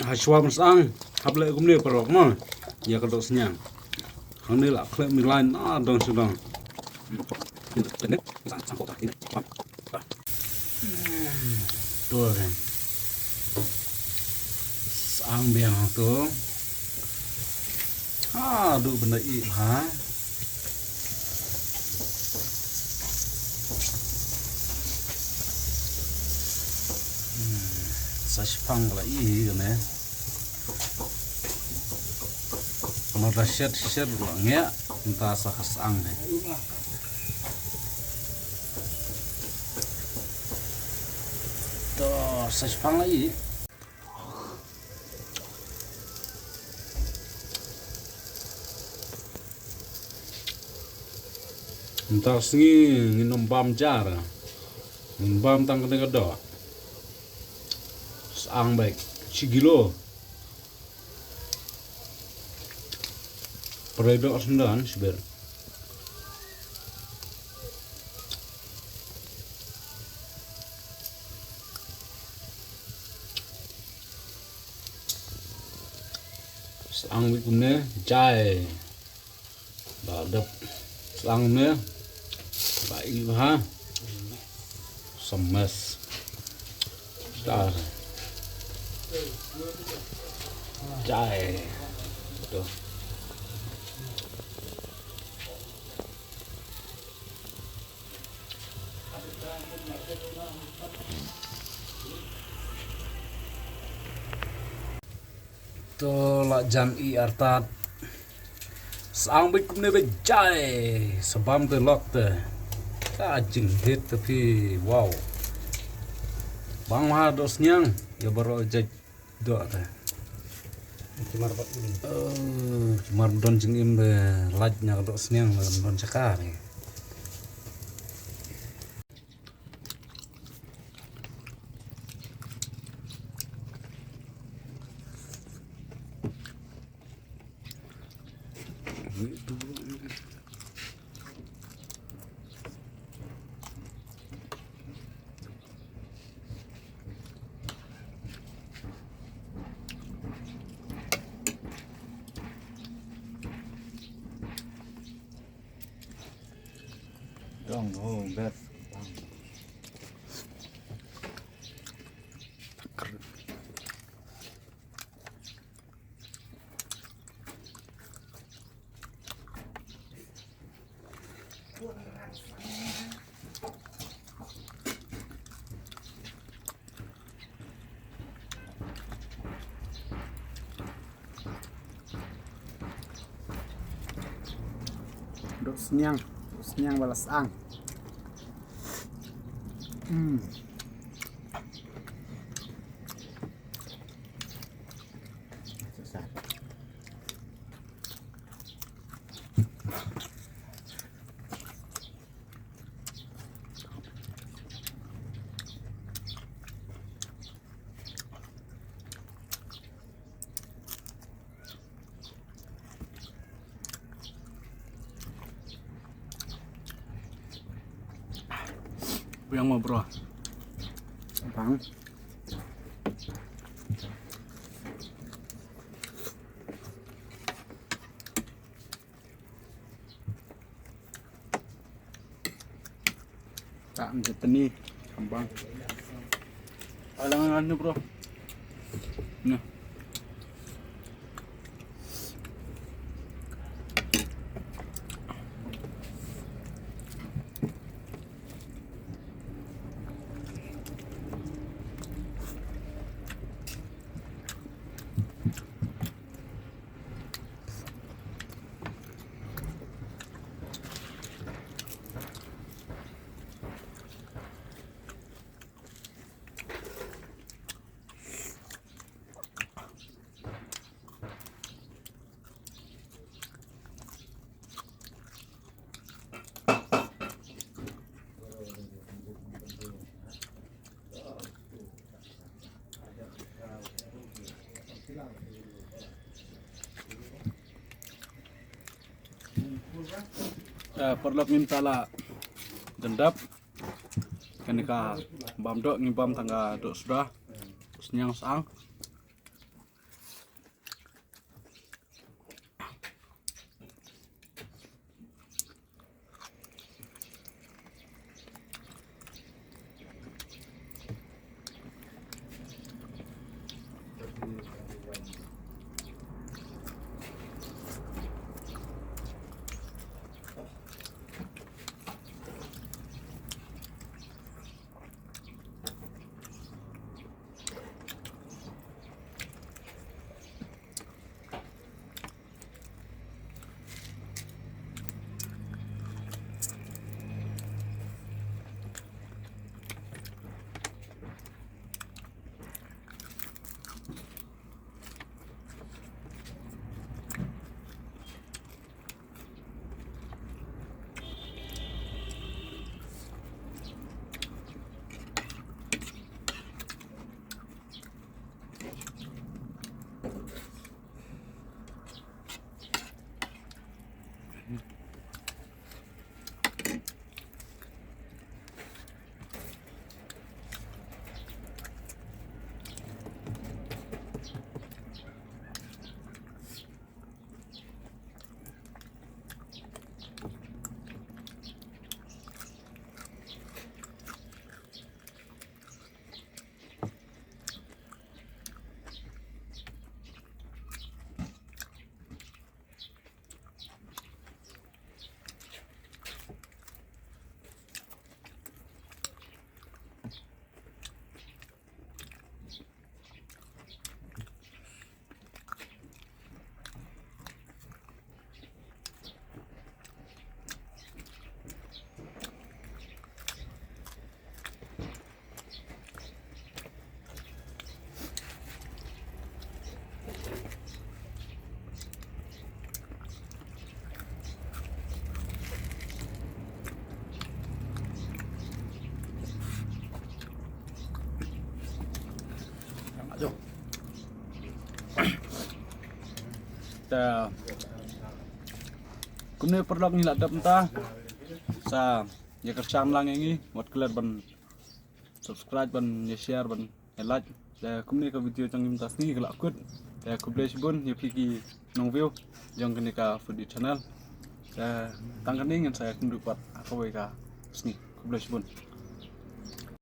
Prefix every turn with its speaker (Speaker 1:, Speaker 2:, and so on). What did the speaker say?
Speaker 1: Hashwa masang hable kumne parok mo ya kadok senyang hane la klep mi lain dong sedang tuh kan sang biang tuh aduh benda i ha sashpang la i ne kalau dah share ulangnya entah sahasang ne tuh sashpang lagi entah sengi nginom bam jar nginom bam tang kena kedok sang baik sigilo peredok sendan seber sang bikumne jai badap sang ne baik ha semes star jai tuh tuh la jam i artat sang bikum ne jai sebam te lok te kajing hit tapi wow bang mah dos nyang ya baru aja doa teh cumar don jengim be lajnya dos nyang don sekali
Speaker 2: Dong, oh, bet.
Speaker 3: Dos nyang balas ang.
Speaker 1: yang mau bro
Speaker 3: Bang. Tak menjadi kembang.
Speaker 1: alangan bro nah perlu minta lah dendap kenika bam dok ngibam tangga dok sudah senyang sang
Speaker 3: Aduh. Ta kumne perlok ni ladap entah sa ya kerjaan lang ini buat kalian ban subscribe ban ya share ban ya like ta kumne ka video jang imtas ni kelak kut ta kublai bun ya pigi nong view jang kene ka food channel ta tangkan ingin saya kundu pat aku ka sini kublai bun